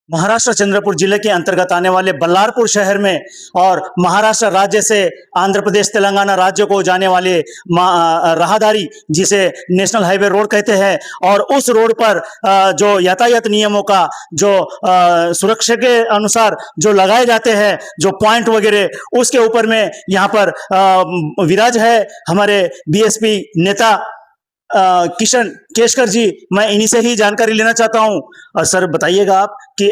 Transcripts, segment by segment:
महाराष्ट्र चंद्रपुर जिले के अंतर्गत आने वाले बल्लारपुर शहर में और महाराष्ट्र राज्य से आंध्र प्रदेश तेलंगाना राज्य को जाने वाले राहदारी जिसे नेशनल हाईवे रोड कहते हैं, और उस रोड पर जो यातायात नियमों का जो सुरक्षा के अनुसार जो लगाए जाते हैं जो पॉइंट वगैरह, उसके ऊपर में यहाँ पर विराज है हमारे बीएसपी नेता किशन केशकर जी। मैं इन्हीं से ही जानकारी लेना चाहता हूं। सर बताइएगा आप कि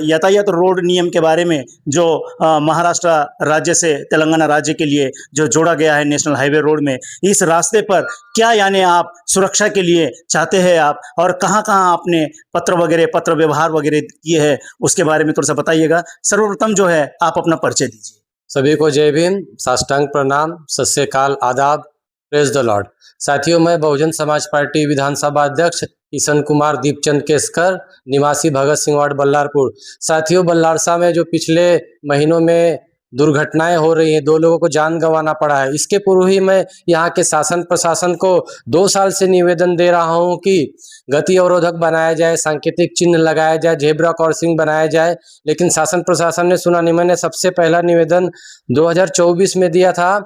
यातायात रोड नियम के बारे में जो महाराष्ट्र राज्य से तेलंगाना राज्य के लिए जो जोड़ा गया है नेशनल हाईवे रोड में, इस रास्ते पर क्या यानी आप सुरक्षा के लिए चाहते हैं आप, और कहां-कहां आपने पत्र व्यवहार वगैरह किए हैं, उसके बारे में थोड़ा सा बताइएगा। सर्वप्रथम जो है आप अपना परिचय दीजिए। सभी को जय भीम, साष्टांग प्रणाम, सत श्री अकाल, आदाब, प्रेज द लॉर्ड। साथियों, मैं बहुजन समाज पार्टी विधानसभा अध्यक्ष किशन कुमार दीपचंद केसकर, निवासी भगत सिंह वार्ड बल्लारपुर। साथियों, बल्लारसा में जो पिछले महीनों में दुर्घटनाएं हो रही हैं, 2 लोगों को जान गंवाना पड़ा है। इसके पूर्व ही मैं यहाँ के शासन प्रशासन को 2 साल से निवेदन दे रहा हूँ कि गति अवरोधक बनाया जाए, सांकेतिक चिन्ह लगाया जाए, जेब्रा क्रॉसिंग बनाया जाए, लेकिन शासन प्रशासन ने सुना नहीं। मैंने सबसे पहला निवेदन 2024 में दिया था,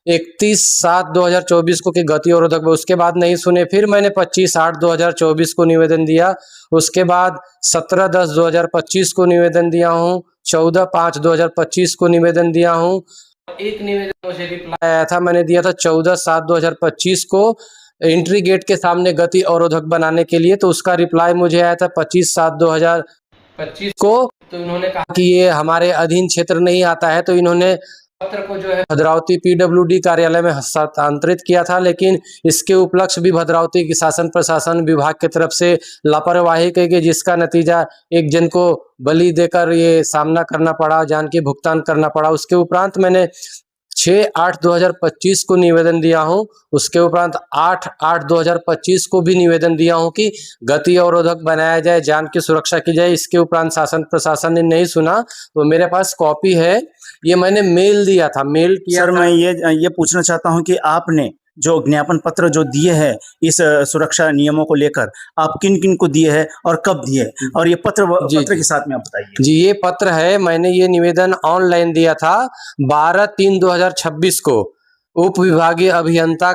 31/7/2024 को कि गति अवरोधक, उसके बाद नहीं सुने। फिर मैंने 25/8/2024 को निवेदन दिया, उसके बाद 17/10/2025 को निवेदन दिया हूँ, 14/5/2025 को निवेदन दिया हूँ। एक निवेदन मुझे रिप्लाई आया था, मैंने दिया था 14/7/2025 को एंट्री गेट के सामने गति अवरोधक बनाने के लिए, तो उसका रिप्लाई मुझे आया था 25/7/2025 को। तो इन्होंने कहा कि ये हमारे अधीन क्षेत्र नहीं आता है, तो इन्होंने पत्र को जो है भद्रावती पीडब्ल्यूडी कार्यालय में हस्तांतरित किया था, लेकिन इसके उपलक्ष्य भी भद्रावती की शासन प्रशासन विभाग की तरफ से लापरवाही की गई, जिसका नतीजा एक जन को बलि देकर ये सामना करना पड़ा, जान के भुगतान करना पड़ा। उसके उपरांत मैंने 6/8/2025 को निवेदन दिया हूं, उसके उपरांत 8/8/2025 को भी निवेदन दिया हूं कि गति अवरोधक बनाया जाए, जान की सुरक्षा की जाए। इसके उपरांत शासन प्रशासन ने नहीं सुना, तो मेरे पास कॉपी है, ये मैंने मेल दिया था, मेल किया सर था। मैं ये पूछना चाहता हूं कि आपने जो ज्ञापन पत्र जो दिए हैं इस सुरक्षा नियमों को लेकर, आप किन किन को दिए हैं और कब दिए, और ये पत्र के साथ में आप बताइए। जी, ये पत्र है, मैंने ये निवेदन ऑनलाइन दिया था 12/3/2026 को उप विभागीय अभियंता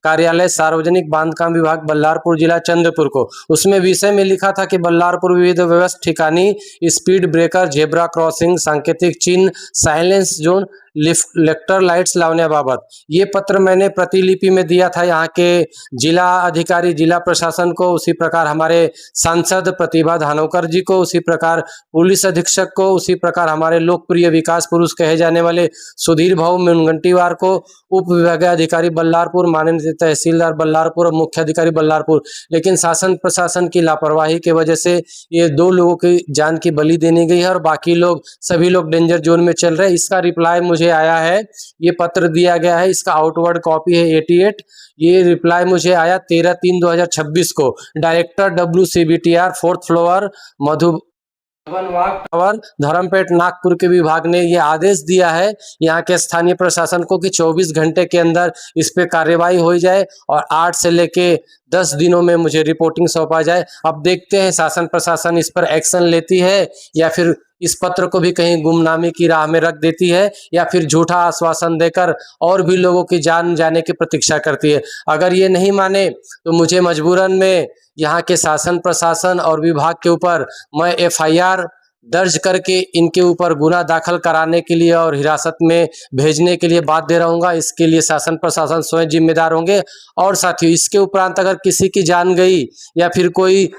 कार्यालय सार्वजनिक बांधकाम विभाग बल्लारपुर जिला चंद्रपुर को। उसमें विषय में लिखा था कि बल्लारपुर विविध व्यवस्था ठिकानी, स्पीड ब्रेकर, जेब्रा क्रॉसिंग, सांकेतिक चिन्ह, साइलेंस जोन, लेफ्टर लाइट्स लावण्याबाबत ये पत्र मैंने प्रतिलिपि में दिया था यहाँ के जिला अधिकारी, जिला प्रशासन को, उसी प्रकार हमारे सांसद प्रतिभा धानोकर जी को, उसी प्रकार पुलिस अधीक्षक को, उसी प्रकार हमारे लोकप्रिय विकास पुरुष कहे जाने वाले सुधीर भाऊ मुनगंटीवार को, उप विभागीय अधिकारी बल्लारपुर, माननीय तहसीलदार बल्लारपुर और मुख्य अधिकारी बल्लारपुर। लेकिन शासन प्रशासन की लापरवाही की वजह से ये 2 लोगों की जान की बलि देनी गई है और बाकी लोग सभी लोग डेंजर जोन में चल रहे हैं। इसका रिप्लाई मुझे आया है, ये पत्र दिया गया है, इसका आउटवर्ड कॉपी है 88। ये रिप्लाई मुझे आया 13/3/2026 को। Director WCBTR 4th floor tower Dharampeth Nagpur के विभाग ने ये आदेश दिया है यहाँ के स्थानीय प्रशासन को कि 24 घंटे के अंदर इस पे कार्यवाही हो जाए और 8 से लेके 10 दिनों में मुझे रिपोर्टिंग सौंपा जाए। अब देखते हैं शासन प्रशासन इस पर एक्शन लेती है या फिर इस पत्र को भी कहीं गुमनामी की राह में रख देती है या फिर झूठा आश्वासन देकर और भी लोगों की जान जाने की प्रतीक्षा करती है। अगर ये नहीं माने तो मुझे मजबूरन में यहाँ के शासन प्रशासन और विभाग के ऊपर मैं FIR दर्ज करके इनके ऊपर गुना दाखिल कराने के लिए और हिरासत में भेजने के लिए बाध्य रहूंगा। इसके लिए शासन प्रशासन स्वयं जिम्मेदार होंगे। और साथियों, इसके उपरांत अगर किसी की जान गई या फिर कोई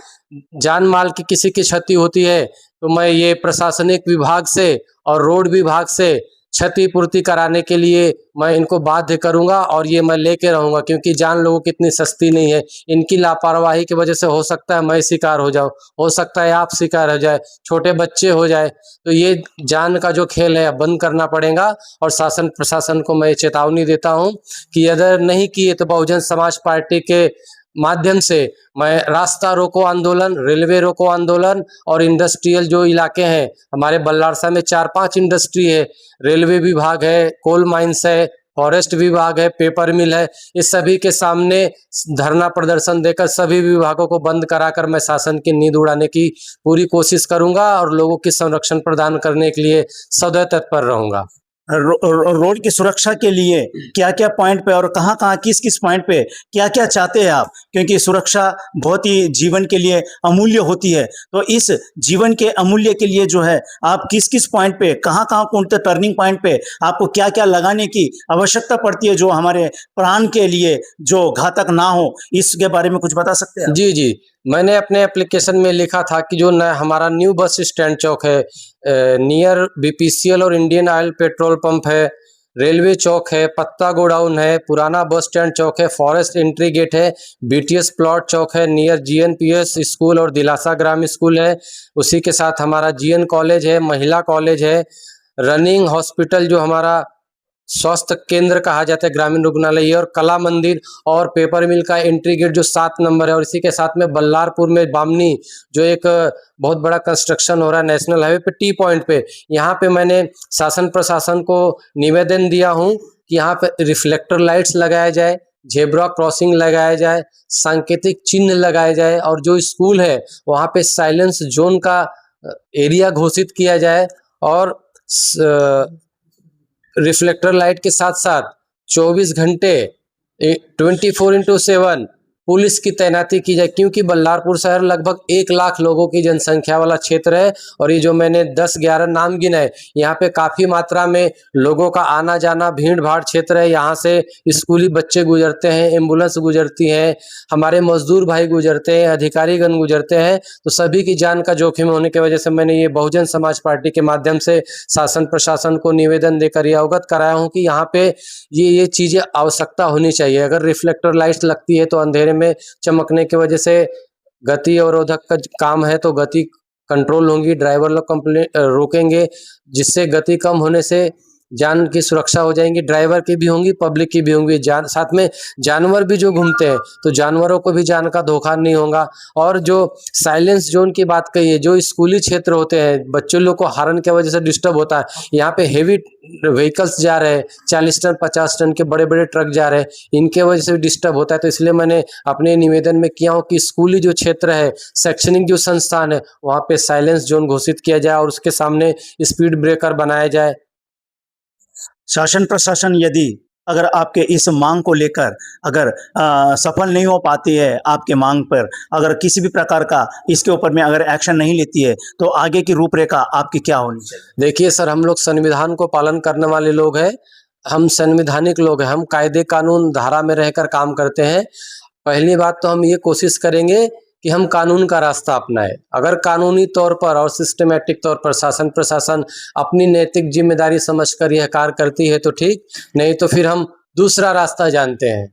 जान माल की किसी की क्षति होती है तो मैं ये प्रशासनिक विभाग से और रोड विभाग से क्षतिपूर्ति कराने के लिए मैं इनको बाध्य करूंगा और ये मैं लेके रहूंगा, क्योंकि जान लोगों की इतनी सस्ती नहीं है। इनकी लापरवाही की वजह से हो सकता है मैं शिकार हो जाऊं, हो सकता है आप शिकार हो जाए, छोटे बच्चे हो जाए। तो ये जान का जो खेल है बंद करना पड़ेगा और शासन प्रशासन को मैं चेतावनी देता हूं कि अगर नहीं किए तो बहुजन समाज पार्टी के माध्यम से मैं रास्ता रोको आंदोलन, रेलवे रोको आंदोलन और इंडस्ट्रियल जो इलाके हैं, हमारे बल्लारसा में 4-5 इंडस्ट्री है, रेलवे विभाग है, कोल माइंस है, फॉरेस्ट विभाग है, पेपर मिल है, इस सभी के सामने धरना प्रदर्शन देकर सभी विभागों को बंद कराकर मैं शासन की नींद उड़ाने की पूरी कोशिश करूंगा और लोगों की संरक्षण प्रदान करने के लिए सदैव तत्पर रहूंगा। रोड की सुरक्षा के लिए क्या क्या पॉइंट पे और कहाँ कहाँ किस किस पॉइंट पे क्या क्या चाहते हैं आप, क्योंकि सुरक्षा बहुत ही जीवन के लिए अमूल्य होती है, तो इस जीवन के अमूल्य के लिए जो है आप किस किस पॉइंट पे कहाँ कहाँ कौन से टर्निंग पॉइंट पे आपको क्या क्या लगाने की आवश्यकता पड़ती है जो हमारे प्राण के लिए जो घातक ना हो, इसके बारे में कुछ बता सकते हैं? जी जी, मैंने अपने एप्लीकेशन में लिखा था कि जो हमारा न्यू बस स्टैंड चौक है, नियर बीपीसीएल और इंडियन ऑयल पेट्रोल पंप है, रेलवे चौक है, पत्ता गोडाउन है, पुराना बस स्टैंड चौक है, फॉरेस्ट एंट्री गेट है, बीटीएस प्लॉट चौक है, नियर जीएनपीएस स्कूल और दिलासा ग्राम स्कूल है, उसी के साथ हमारा जीएन कॉलेज है, महिला कॉलेज है, रनिंग हॉस्पिटल जो हमारा स्वास्थ्य केंद्र कहा जाता है, ग्रामीण रुग्णालय और कला मंदिर और पेपर मिल का एंट्री गेट जो 7 नंबर है, और इसी के साथ में बल्लारपुर में बामनी जो एक बहुत बड़ा कंस्ट्रक्शन हो रहा है नेशनल हाईवे पे टी पॉइंट पे, यहाँ पे मैंने शासन प्रशासन को निवेदन दिया हूँ कि यहाँ पे रिफ्लेक्टर लाइट्स लगाया जाए, जेब्रा क्रॉसिंग लगाया जाए, सांकेतिक चिन्ह लगाए जाए, और जो स्कूल है वहाँ पे साइलेंस जोन का एरिया घोषित किया जाए, और रिफ्लेक्टर लाइट के साथ साथ 24 घंटे 24/7 पुलिस की तैनाती की जाए, क्योंकि बल्लारपुर शहर लगभग 1 लाख लोगों की जनसंख्या वाला क्षेत्र है, और ये जो मैंने 10-11 नाम गिनाए, यहाँ पे काफ़ी मात्रा में लोगों का आना जाना भीड़ भाड़ क्षेत्र है। यहाँ से स्कूली बच्चे गुजरते हैं, एम्बुलेंस गुजरती हैं, हमारे मजदूर भाई गुजरते हैं, अधिकारीगण गुजरते हैं, तो सभी की जान का जोखिम होने की वजह से मैंने ये बहुजन समाज पार्टी के माध्यम से शासन प्रशासन को निवेदन देकर ये अवगत कराया हूँ कि यहाँ पे ये चीज़ें आवश्यकता होनी चाहिए। अगर रिफ्लेक्टर लाइट्स लगती है तो अंधेरे में चमकने की वजह से गति अवरोधक का काम है, तो गति कंट्रोल होंगी, ड्राइवर लोग रोकेंगे, जिससे गति कम होने से जान की सुरक्षा हो जाएंगी, ड्राइवर की भी होंगी, पब्लिक की भी होंगी, साथ में जानवर भी जो घूमते हैं तो जानवरों को भी जान का धोखा नहीं होगा। और जो साइलेंस जोन की बात कही है, जो स्कूली क्षेत्र होते हैं, बच्चों लोग को हॉर्न की वजह से डिस्टर्ब होता है, यहाँ पे हेवी व्हीकल्स जा रहे हैं, 40 टन 50 टन के बड़े बड़े ट्रक जा रहे हैं, इनके वजह से डिस्टर्ब होता है, तो इसलिए मैंने अपने निवेदन में किया हूँ कि स्कूली जो क्षेत्र है, शैक्षणिक जो संस्थान है, वहाँ पे साइलेंस जोन घोषित किया जाए और उसके सामने स्पीड ब्रेकर बनाया जाए। शासन प्रशासन यदि अगर आपके इस मांग को लेकर अगर सफल नहीं हो पाती है, आपके मांग पर अगर किसी भी प्रकार का इसके ऊपर में अगर एक्शन नहीं लेती है, तो आगे की रूपरेखा आपकी क्या होनी चाहिए? देखिए सर, हम लोग संविधान को पालन करने वाले लोग हैं, हम संवैधानिक लोग हैं, हम कायदे कानून धारा में रहकर काम करते हैं। पहली बात तो हम ये कोशिश करेंगे कि हम कानून का रास्ता अपनाएं। अगर कानूनी तौर पर और सिस्टमेटिक तौर पर शासन प्रशासन अपनी नैतिक जिम्मेदारी समझकर यह कार्य करती है तो ठीक, नहीं तो फिर हम दूसरा रास्ता जानते हैं।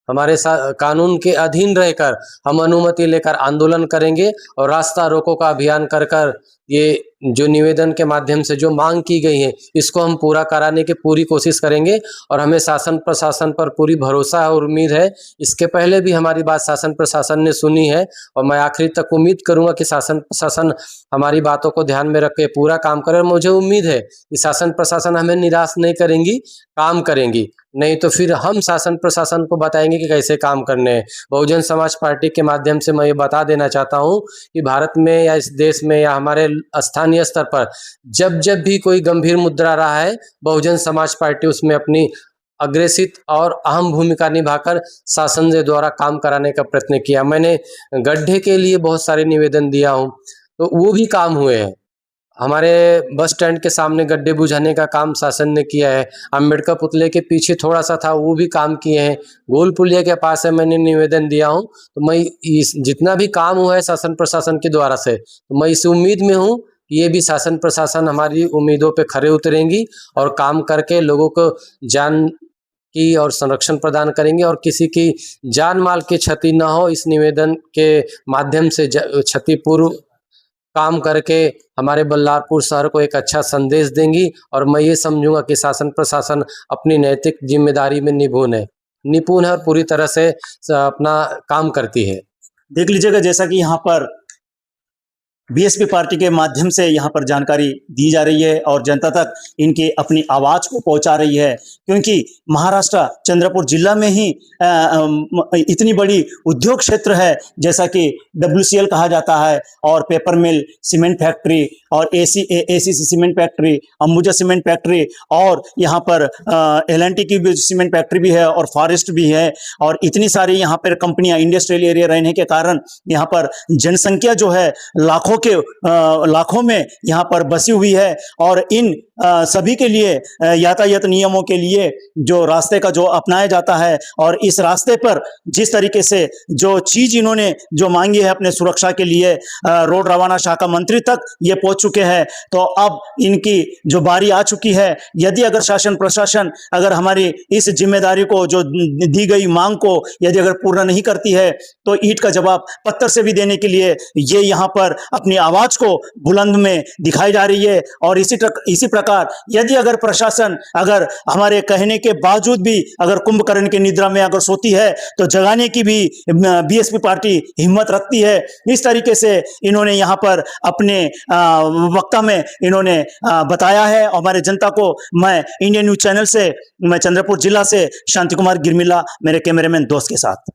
हमारे साथ कानून के अधीन रहकर हम अनुमति लेकर आंदोलन करेंगे और रास्ता रोको का अभियान कर ये जो निवेदन के माध्यम से जो मांग की गई है, इसको हम पूरा कराने की पूरी कोशिश करेंगे, और हमें शासन प्रशासन पर पूरी भरोसा और उम्मीद है। इसके पहले भी हमारी बात शासन प्रशासन ने सुनी है, और मैं आखिरी तक उम्मीद करूंगा कि शासन प्रशासन हमारी बातों को ध्यान में रख के पूरा काम करे, और मुझे उम्मीद है कि शासन प्रशासन हमें निराश नहीं करेंगी, काम करेंगी, नहीं तो फिर हम शासन प्रशासन को बताएंगे कि कैसे काम करने हैं। बहुजन समाज पार्टी के माध्यम से मैं ये बता देना चाहता हूँ कि भारत में या इस देश में या हमारे स्थानीय स्तर पर जब भी कोई गंभीर मुद्दा रहा है, बहुजन समाज पार्टी उसमें अपनी अग्रेसित और अहम भूमिका निभाकर शासन के द्वारा काम कराने का प्रयत्न किया। मैंने गड्ढे के लिए बहुत सारे निवेदन दिया हूँ, तो वो भी काम हुए हैं। हमारे बस स्टैंड के सामने गड्ढे बुझाने का काम शासन ने किया है, अम्बेडकर पुतले के पीछे थोड़ा सा था, वो भी काम किए हैं, गोल पुलिया के पास है, मैंने निवेदन दिया हूँ। तो मैं इस जितना भी काम हुआ है शासन प्रशासन के द्वारा से, तो मैं इस उम्मीद में हूँ कि ये भी शासन प्रशासन हमारी उम्मीदों पे खरे उतरेंगी और काम करके लोगों को जान की और संरक्षण प्रदान करेंगे, और किसी की जान माल की क्षति न हो, इस निवेदन के माध्यम से क्षतिपूर्व काम करके हमारे बल्लारपुर शहर को एक अच्छा संदेश देंगी। और मैं ये समझूंगा कि शासन प्रशासन अपनी नैतिक जिम्मेदारी में निपुण है और पूरी तरह से अपना काम करती है। देख लीजिएगा, जैसा कि यहाँ पर बीएसपी पार्टी के माध्यम से यहाँ पर जानकारी दी जा रही है और जनता तक इनकी अपनी आवाज को पहुंचा रही है, क्योंकि महाराष्ट्र चंद्रपुर जिला में ही इतनी बड़ी उद्योग क्षेत्र है, जैसा कि WCL कहा जाता है, और पेपर मिल, सीमेंट फैक्ट्री और ACC cement factory, Ambuja cement factory, और यहाँ पर L&T की भी सीमेंट फैक्ट्री भी है और फॉरेस्ट भी है, और इतनी सारी यहाँ पर कंपनियां इंडस्ट्रियल एरिया रहने के कारण यहाँ पर जनसंख्या जो है लाखों में यहाँ पर बसी हुई है। और इन सभी के लिए यातायात नियमों के लिए जो रास्ते का जो अपनाया जाता है, और इस रास्ते पर जिस तरीके से जो चीज इन्होंने जो मांगी है अपने सुरक्षा के लिए, रोड रवाना शाखा मंत्री तक ये पहुंच चुके हैं। तो अब इनकी जो बारी आ चुकी है, यदि अगर शासन प्रशासन अगर हमारी इस जिम्मेदारी को, जो दी गई मांग को यदि अगर पूर्ण नहीं करती है, तो ईंट का जवाब पत्थर से भी देने के लिए ये यहाँ पर अपनी आवाज को बुलंद में दिखाई जा रही है। और इसी प्रकार यदि अगर प्रशासन अगर हमारे कहने के बावजूद भी अगर कुंभकर्ण की निद्रा में अगर सोती है, तो जगाने की भी बीएसपी पार्टी हिम्मत रखती है। इस तरीके से इन्होंने यहाँ पर अपने वक्ता में इन्होंने बताया है। हमारे जनता को मैं इंडियन न्यूज चैनल से, मैं चंद्रपुर जिला से शांति कुमार गिरमिला, मेरे कैमरामैन दोस्त के साथ।